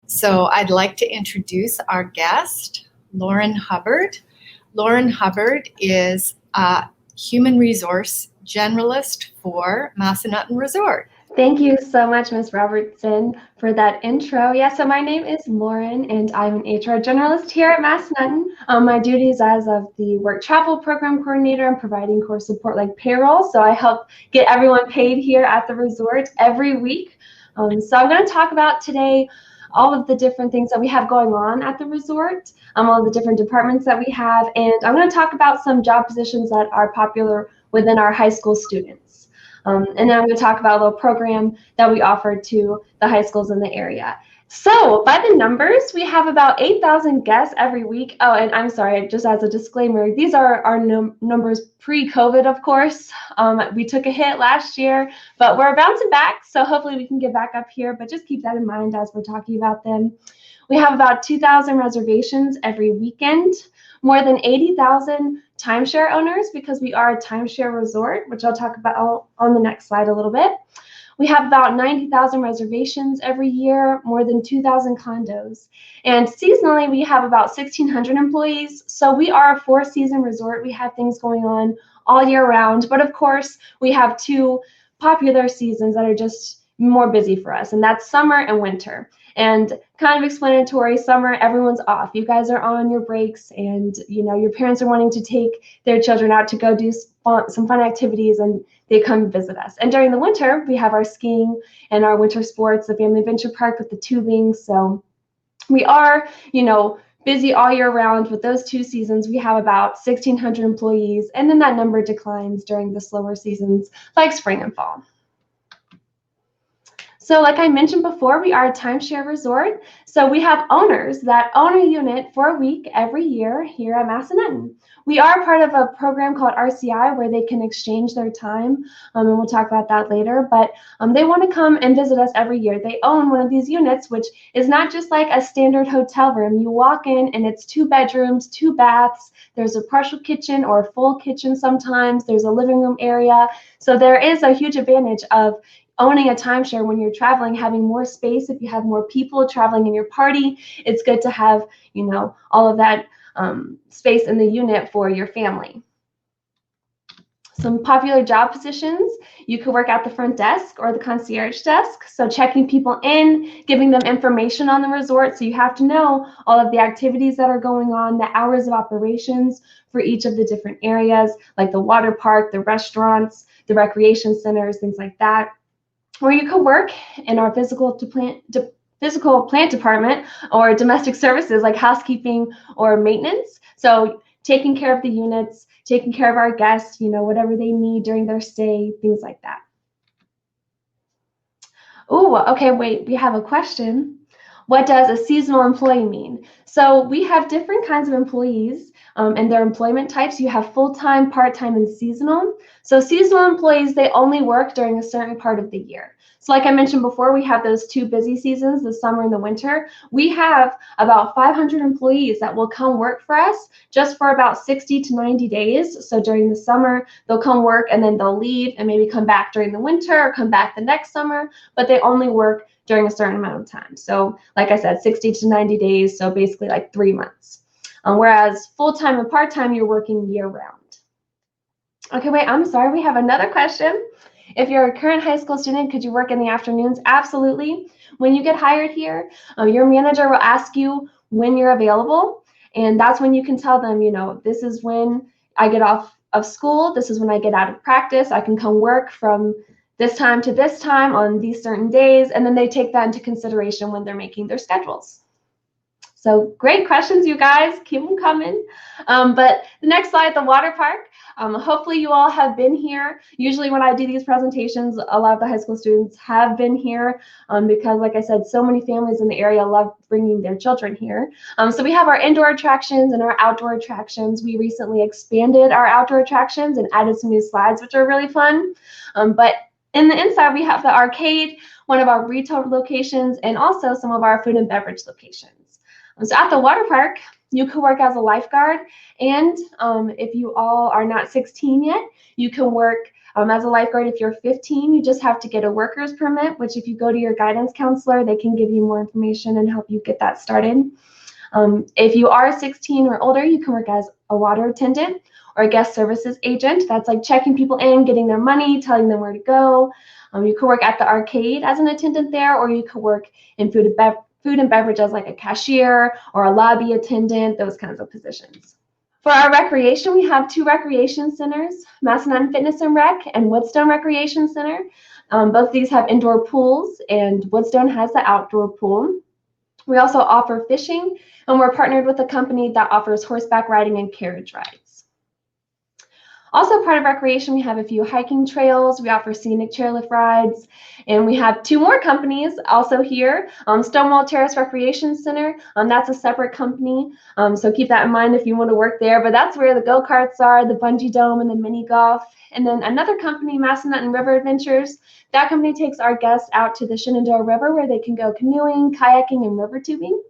So I'd like to introduce our guest, Lauren Hubbard. Lauren Hubbard is a human resource generalist for Massanutten Resort. Thank you so much, Ms. Robertson, for that intro. Yeah, so my name is Lauren, and I'm an HR generalist here at Massanutten. My duties as of the Work Travel Program coordinator and providing core support like payroll. So I help get everyone paid here at the resort every week. So I'm going to talk about today all of the different things that we have going on at the resort, all the different departments that we have, and I'm going to talk about some job positions that are popular within our high school students. And then I'm going to talk about a little program that we offer to the high schools in the area. So by the numbers, we have about 8,000 guests every week. Oh, and I'm sorry, just as a disclaimer, these are our numbers pre-COVID, of course. We took a hit last year, but we're bouncing back. So hopefully we can get back up here, but just keep that in mind as we're talking about them. We have about 2,000 reservations every weekend, more than 80,000 timeshare owners because we are a timeshare resort, which I'll talk about on the next slide a little bit. We have about 90,000 reservations every year, more than 2,000 condos. And seasonally, we have about 1,600 employees. So we are a four-season resort. We have things going on all year round. But of course, we have two popular seasons that are just more busy for us, and that's summer and winter. And kind of explanatory, summer, everyone's off. You guys are on your breaks, and your parents are wanting to take their children out to go do some fun activities, and they come visit us. And during the winter, we have our skiing and our winter sports, the Family Adventure Park with the tubing. So we are, busy all year round with those two seasons. We have about 1,600 employees, and then that number declines during the slower seasons like spring and fall. So like I mentioned before, we are a timeshare resort. So we have owners that own a unit for a week every year here at Massanutten. We are part of a program called Rci where they can exchange their time, and we'll talk about that later. But they want to come and visit us every year. They own one of these units, which is not just like a standard hotel room. You walk in and it's 2 bedrooms, 2 baths. There's a partial kitchen or a full kitchen sometimes. There's a living room area. So there is a huge advantage of owning a timeshare when you're traveling, having more space. If you have more people traveling in your party, it's good to have, all of that space in the unit for your family. Some popular job positions, you could work at the front desk or the concierge desk. So checking people in, giving them information on the resort. So you have to know all of the activities that are going on, the hours of operations for each of the different areas, like the water park, the restaurants, the recreation centers, things like that. Or you could work in our physical plant department or domestic services like housekeeping or maintenance. So taking care of the units, taking care of our guests, whatever they need during their stay, things like that. Oh, okay, wait, we have a question. What does a seasonal employee mean? So we have different kinds of employees and their employment types. You have full-time, part-time, and seasonal. So seasonal employees, they only work during a certain part of the year. So like I mentioned before, we have those 2 busy seasons, the summer and the winter. We have about 500 employees that will come work for us just for about 60 to 90 days. So during the summer, they'll come work and then they'll leave and maybe come back during the winter or come back the next summer, but they only work during a certain amount of time. So like I said, 60 to 90 days, so basically like 3 months. Whereas full-time and part-time, you're working year-round. Okay, wait, I'm sorry, we have another question. If you're a current high school student, could you work in the afternoons? Absolutely. When you get hired here, your manager will ask you when you're available, and that's when you can tell them, this is when I get off of school, this is when I get out of practice, I can come work from this time to this time on these certain days, and then they take that into consideration when they're making their schedules. So great questions, you guys. Keep them coming. But the next slide, the water park. Hopefully you all have been here. Usually when I do these presentations, a lot of the high school students have been here because, like I said, so many families in the area love bringing their children here. So we have our indoor attractions and our outdoor attractions. We recently expanded our outdoor attractions and added some new slides, which are really fun. But in the inside, we have the arcade, one of our retail locations, and also some of our food and beverage locations. So at the water park, you could work as a lifeguard, and if you all are not 16 yet, you can work As a lifeguard, if you're 15, you just have to get a worker's permit, which if you go to your guidance counselor, they can give you more information and help you get that started. If you are 16 or older, you can work as a water attendant or a guest services agent. That's like checking people in, getting their money, telling them where to go. You could work at the arcade as an attendant there, or you could work in food and beverage as like a cashier or a lobby attendant, those kinds of positions. For our recreation, we have 2 recreation centers, Massanutten Fitness and Rec and Woodstone Recreation Center. Both of these have indoor pools, and Woodstone has the outdoor pool. We also offer fishing, and we're partnered with a company that offers horseback riding and carriage rides. Also part of recreation, we have a few hiking trails, we offer scenic chairlift rides, and we have 2 more companies also here. Stonewall Terrace Recreation Center, that's a separate company, so keep that in mind if you want to work there, but that's where the go-karts are, the bungee dome, and the mini golf. And then another company, Massanutten River Adventures, that company takes our guests out to the Shenandoah River where they can go canoeing, kayaking, and river tubing.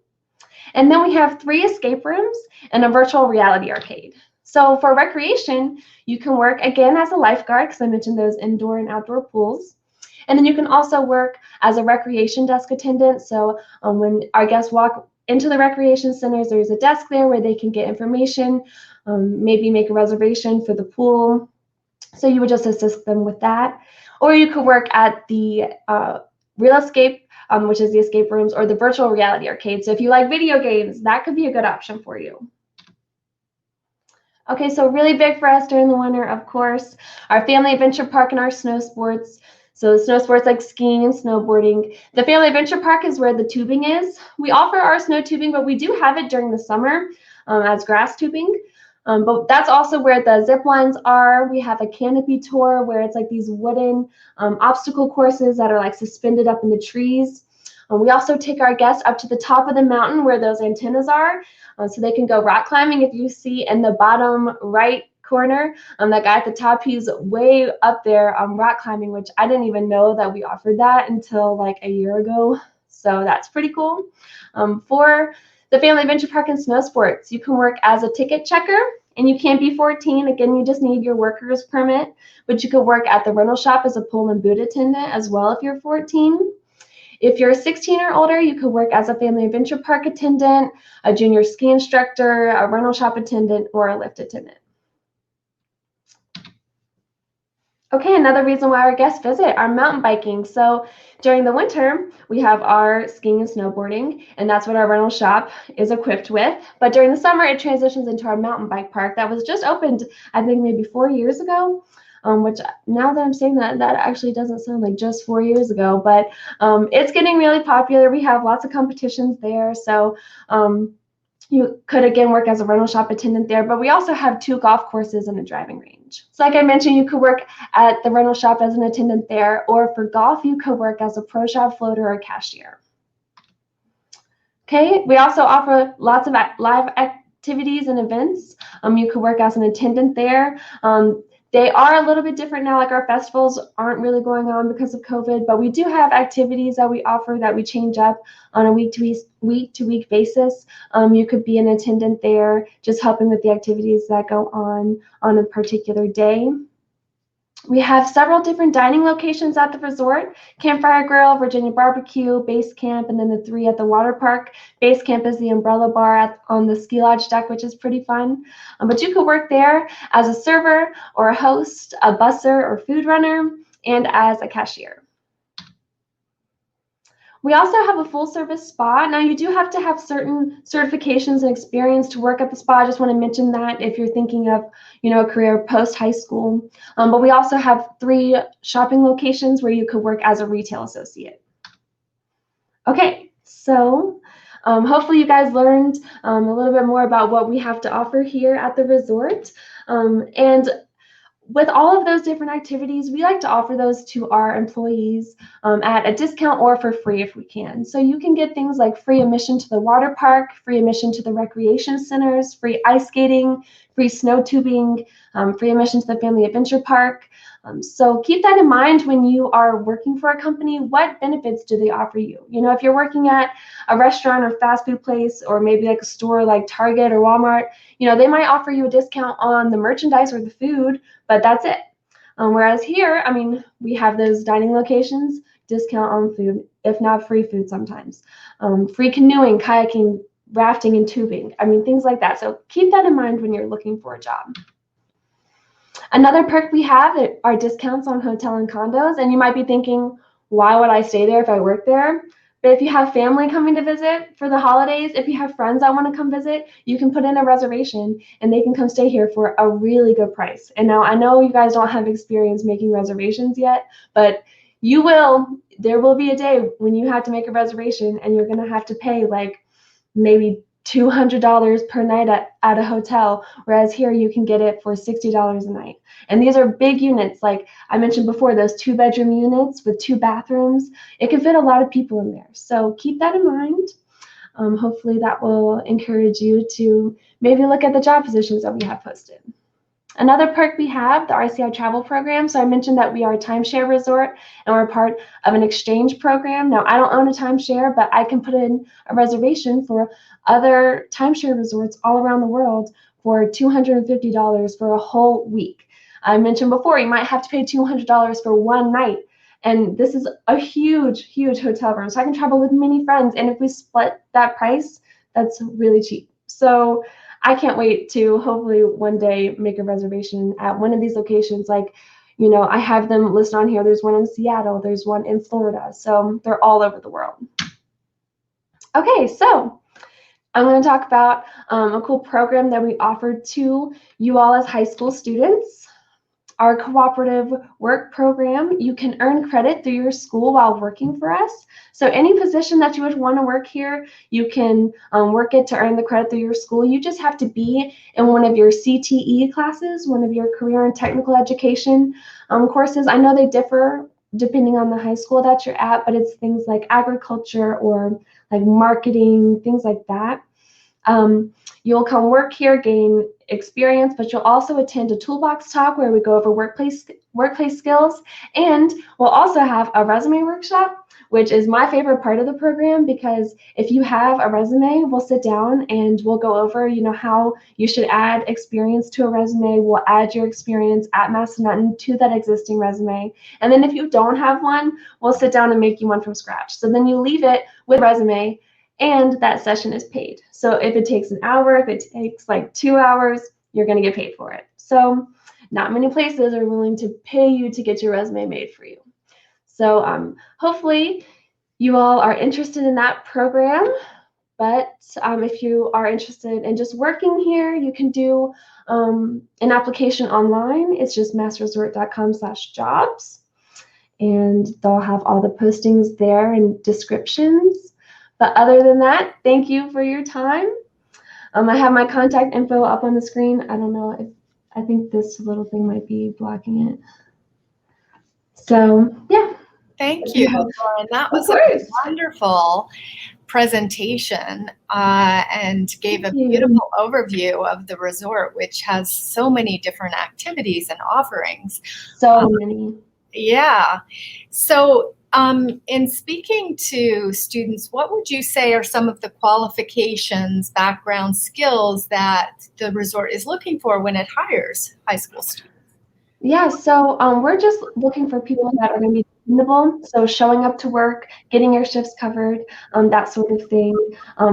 And then we have 3 escape rooms and a virtual reality arcade. So for recreation, you can work again as a lifeguard, because I mentioned those indoor and outdoor pools. And then you can also work as a recreation desk attendant. So when our guests walk into the recreation centers, there's a desk there where they can get information, maybe make a reservation for the pool. So you would just assist them with that. Or you could work at the Real Escape, which is the escape rooms, or the virtual reality arcade. So if you like video games, that could be a good option for you. Okay, so really big for us during the winter, of course, our family adventure park and our snow sports. So snow sports like skiing and snowboarding. The family adventure park is where the tubing is. We offer our snow tubing, but we do have it during the summer as grass tubing. But that's also where the zip lines are. We have a canopy tour where it's like these wooden obstacle courses that are like suspended up in the trees. We also take our guests up to the top of the mountain where those antennas are, so they can go rock climbing. If you see in the bottom right corner, that guy at the top, he's way up there rock climbing, which I didn't even know that we offered that until like a year ago. So that's pretty cool. For the Family Adventure Park and Snow Sports, you can work as a ticket checker, and you can't be 14. Again, you just need your worker's permit, but you could work at the rental shop as a pool and boot attendant as well if you're 14. If you're 16 or older, you could work as a Family Adventure Park attendant, a junior ski instructor, a rental shop attendant, or a lift attendant. Okay, another reason why our guests visit, our mountain biking. So during the winter, we have our skiing and snowboarding, and that's what our rental shop is equipped with. But during the summer, it transitions into our mountain bike park that was just opened, I think maybe 4 years ago. Which now that I'm saying that, that actually doesn't sound like just 4 years ago, but it's getting really popular. We have lots of competitions there. So you could, again, work as a rental shop attendant there, but we also have 2 golf courses and a driving range. So like I mentioned, you could work at the rental shop as an attendant there, or for golf, you could work as a pro shop floater or cashier. Okay, we also offer lots of live activities and events. You could work as an attendant there. They are a little bit different now, like our festivals aren't really going on because of COVID, but we do have activities that we offer that we change up on a week-to-week basis. You could be an attendant there, just helping with the activities that go on a particular day. We have several different dining locations at the resort: Campfire Grill, Virginia Barbecue, Base Camp, and then the 3 at the water park. Base Camp is the umbrella bar on the ski lodge deck, which is pretty fun. But you could work there as a server or a host, a busser or food runner, and as a cashier. We also have a full-service spa. Now, you do have to have certain certifications and experience to work at the spa. I just want to mention that if you're thinking of, a career post-high school. But we also have 3 shopping locations where you could work as a retail associate. Okay, so hopefully you guys learned a little bit more about what we have to offer here at the resort. And with all of those different activities, we like to offer those to our employees at a discount or for free if we can. So you can get things like free admission to the water park, free admission to the recreation centers, free ice skating, free snow tubing, free admission to the Family Adventure Park. So keep that in mind when you are working for a company. What benefits do they offer you? If you're working at a restaurant or fast food place, or maybe like a store like Target or Walmart, they might offer you a discount on the merchandise or the food, but that's it. Whereas here, I mean, we have those dining locations, discount on food, if not free food sometimes. Free canoeing, kayaking, rafting, and tubing. I mean, things like that. So keep that in mind when you're looking for a job. Another perk we have are discounts on hotel and condos. And you might be thinking, why would I stay there if I work there? But if you have family coming to visit for the holidays, if you have friends that want to come visit, you can put in a reservation and they can come stay here for a really good price. And now I know you guys don't have experience making reservations yet, but you will. There will be a day when you have to make a reservation and you're going to have to pay like maybe $200 per night at a hotel, whereas here you can get it for $60 a night. And these are big units, like I mentioned before, those 2-bedroom units with 2 bathrooms. It can fit a lot of people in there. So keep that in mind. Hopefully that will encourage you to maybe look at the job positions that we have posted. Another perk we have, the Rci Travel Program. So I mentioned that we are a timeshare resort and we're part of an exchange program. Now, I don't own a timeshare, but I can put in a reservation for other timeshare resorts all around the world for $250 for a whole week. I mentioned before, you might have to pay $200 for one night. And this is a huge, huge hotel room. So I can travel with many friends. And if we split that price, that's really cheap. So I can't wait to hopefully one day make a reservation at one of these locations. Like, you know, I have them listed on here. There's one in Seattle. There's one in Florida. So they're all over the world. Okay, so I'm going to talk about a cool program that we offer to you all as high school students. Our Cooperative work program, you can earn credit through your school while working for us. So any position that you would want to work here, you can work it to earn the credit through your school. You just have to be in one of your CTE classes, one of your career and technical education courses. I know they differ depending on the high school that you're at, but it's things like agriculture or like marketing, things like that. You'll come work here, gain experience, but you'll also attend a toolbox talk where we go over workplace skills, and we'll also have a resume workshop, which is my favorite part of the program, because if you have a resume, we'll sit down and we'll go over, you know, how you should add experience to a resume. We'll add your experience at Massanutten to that existing resume, and then if you don't have one, we'll sit down and make you one from scratch. So then you leave it with a resume, and that session is paid. So if it takes an hour, if it takes like 2 hours, you're going to get paid for it. So not many places are willing to pay you to get your resume made for you. So hopefully you all are interested in that program. But if you are interested in just working here, you can do an application online. It's just massresort.com/jobs. And they'll have all the postings there and descriptions. But other than that, thank you for your time. I have my contact info up on the screen. I don't know if, I think this little thing might be blocking it. So, yeah. Thank you, Lauren. That was a wonderful presentation and gave a beautiful overview of the resort, which has so many different activities and offerings. So many. Yeah. So in speaking to students, what would you say are some of the qualifications, background, skills that the resort is looking for when it hires high school students? Yeah, so we're just looking for people that are going to be dependable. So showing up to work, getting your shifts covered, that sort of thing.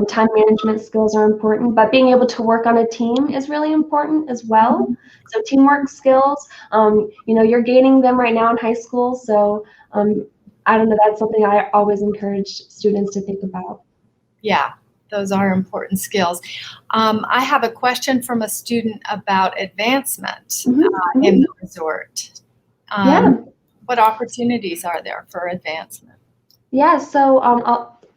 Time management skills are important, but being able to work on a team is really important as well. So teamwork skills, you know, you're gaining them right now in high school. So I don't know, that's something I always encourage students to think about. Yeah, those are important skills. I have a question from a student about advancement in the resort. What opportunities are there for advancement? Yeah, so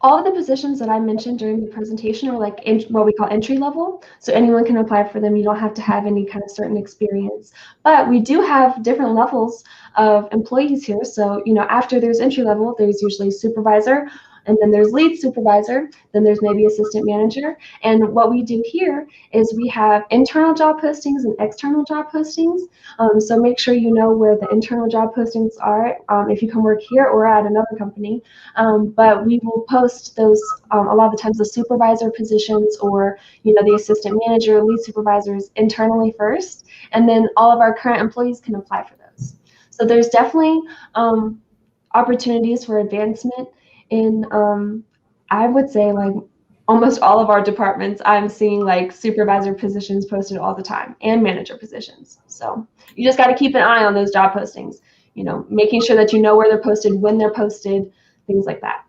all of the positions that I mentioned during the presentation are like what we call entry level. So anyone can apply for them. You don't have to have any kind of certain experience. But we do have different levels of employees here. So, you know, after there's entry level, there's usually supervisor, and then there's lead supervisor, then there's maybe assistant manager. And what we do here is we have internal job postings and external job postings. So make sure you know where the internal job postings are if you come work here or at another company. But we will post those a lot of the times the supervisor positions or, you know, the assistant manager, lead supervisors internally first, and then all of our current employees can apply for those. So there's definitely opportunities for advancement in, I would say, like almost all of our departments. I'm seeing like supervisor positions posted all the time and manager positions. So you just got to keep an eye on those job postings, you know, making sure that you know where they're posted, when they're posted, things like that.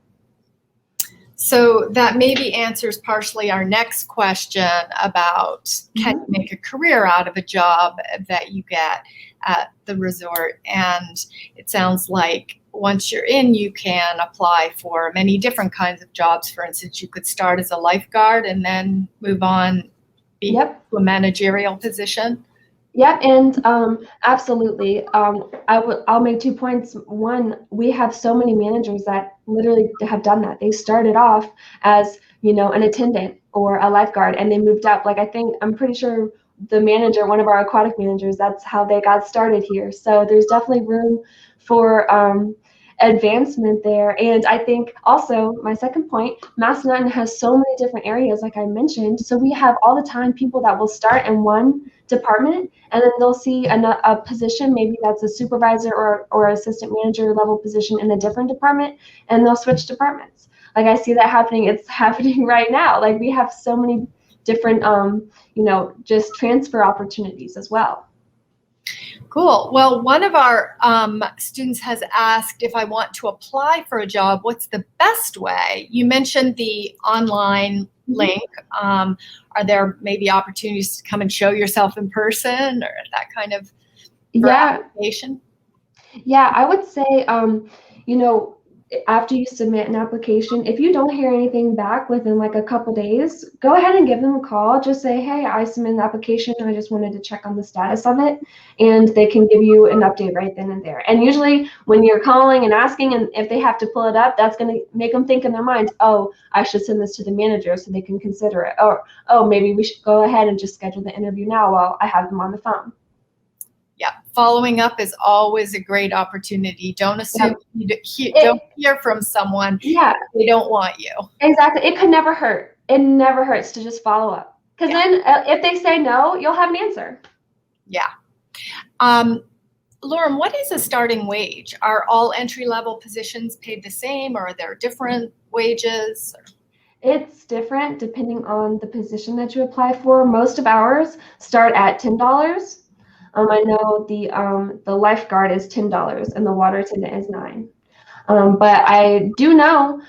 So that maybe answers partially our next question about can you make a career out of a job that you get at the resort? And it sounds like once you're in, you can apply for many different kinds of jobs. For instance, you could start as a lifeguard and then move on to a managerial position. Yep, and absolutely. I'll make 2 points. One, we have so many managers that literally have done that. They started off as, you know, an attendant or a lifeguard, and they moved up. Like I'm pretty sure the manager, one of our aquatic managers, that's how they got started here. So there's definitely room for advancement there. And I think also my second point, Massanutten has so many different areas, like I mentioned. So we have all the time people that will start in one department and then they'll see a position, maybe that's a supervisor or assistant manager level position in a different department, and they'll switch departments. Like I see that happening. It's happening right now. Like we have so many different, you know, just transfer opportunities as well. Cool. Well, one of our students has asked if I want to apply for a job, what's the best way? You mentioned the online link. Are there maybe opportunities to come and show yourself in person or that kind of application? Yeah, I would say, you know, after you submit an application, if you don't hear anything back within like a couple days, go ahead and give them a call. Just say, hey, I submitted an application. I just wanted to check on the status of it. And they can give you an update right then and there. And usually when you're calling and asking, and if they have to pull it up, that's going to make them think in their mind, oh, I should send this to the manager so they can consider it. Or, oh, maybe we should go ahead and just schedule the interview now while I have them on the phone. Yeah, following up is always a great opportunity. Don't assume don't hear from someone if they don't want you. Exactly. It could never hurt. It never hurts to just follow up. Because then if they say no, you'll have an answer. Yeah. Lauren, what is a starting wage? Are all entry-level positions paid the same, or are there different wages? It's different depending on the position that you apply for. Most of ours start at $10. I know the lifeguard is $10 and the water attendant is $9. But I do know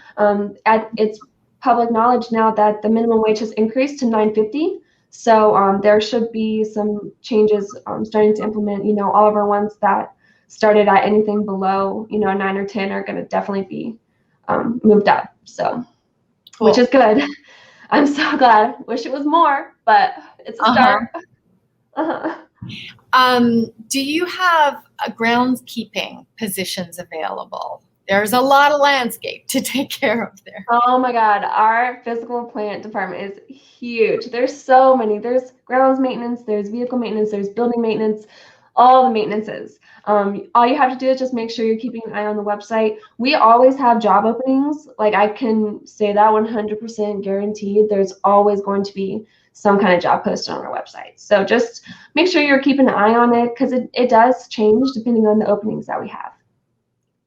it's public knowledge now that the minimum wage has increased to $9.50. So there should be some changes starting to implement. You know, all of our ones that started at anything below, you know, 9 or 10 are going to definitely be moved up. So, cool. Which is good. I'm so glad. Wish it was more, but it's a start. Do you have groundskeeping positions available? There's a lot of landscape to take care of there. Oh my God, our physical plant department is huge. There's so many. There's grounds maintenance, there's vehicle maintenance, there's building maintenance, all the maintenances. All you have to do is just make sure you're keeping an eye on the website. We always have job openings. Like I can say that 100% guaranteed. There's always going to be some kind of job posted on our website. So just make sure you're keeping an eye on it because it does change depending on the openings that we have.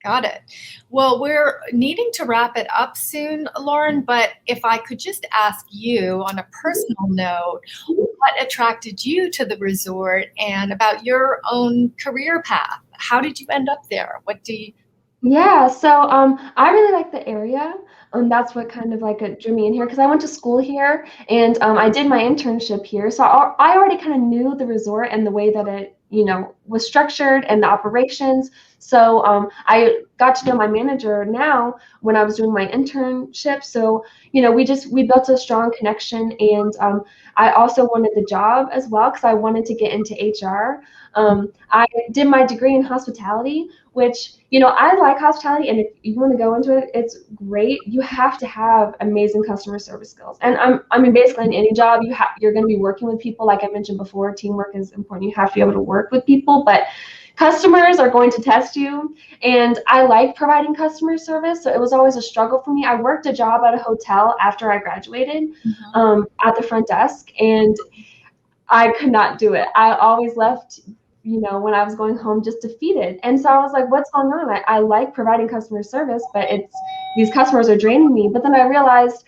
Got it. Well, we're needing to wrap it up soon, Lauren, but if I could just ask you on a personal note, what attracted you to the resort and about your own career path? How did you end up there? What do you... Yeah, so I really like the area. That's what kind of like drew me in here because I went to school here and I did my internship here. So I already kind of knew the resort and the way that it, you know, was structured and the operations. So I got to know my manager now when I was doing my internship. So, you know, we built a strong connection, and I also wanted the job as well because I wanted to get into HR. I did my degree in hospitality, which, you know, I like hospitality, and if you want to go into it, it's great. You have to have amazing customer service skills. And I mean, basically in any job, you're going to be working with people. Like I mentioned before, teamwork is important. You have to be able to work with people, but customers are going to test you. And I like providing customer service, so it was always a struggle for me. I worked a job at a hotel after I graduated at the front desk, and I could not do it. I always left when I was going home just defeated. And so I was like, what's going on? I like providing customer service, but these customers are draining me. But then I realized,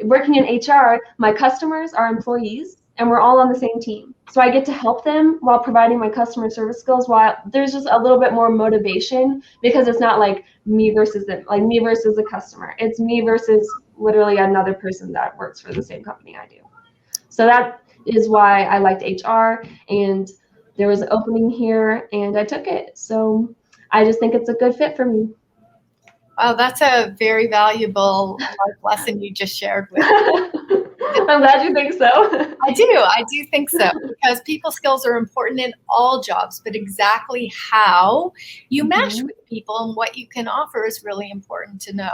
working in HR, my customers are employees and we're all on the same team. So I get to help them while providing my customer service skills, while there's just a little bit more motivation, because it's not like me versus them, like me versus the customer. It's me versus literally another person that works for the same company I do. So that is why I liked HR, and there was an opening here and I took it. So I just think it's a good fit for me. Wow, that's a very valuable life lesson you just shared with me. I'm glad you think so. I do think so, because people skills are important in all jobs, but exactly how you mesh with people and what you can offer is really important to know.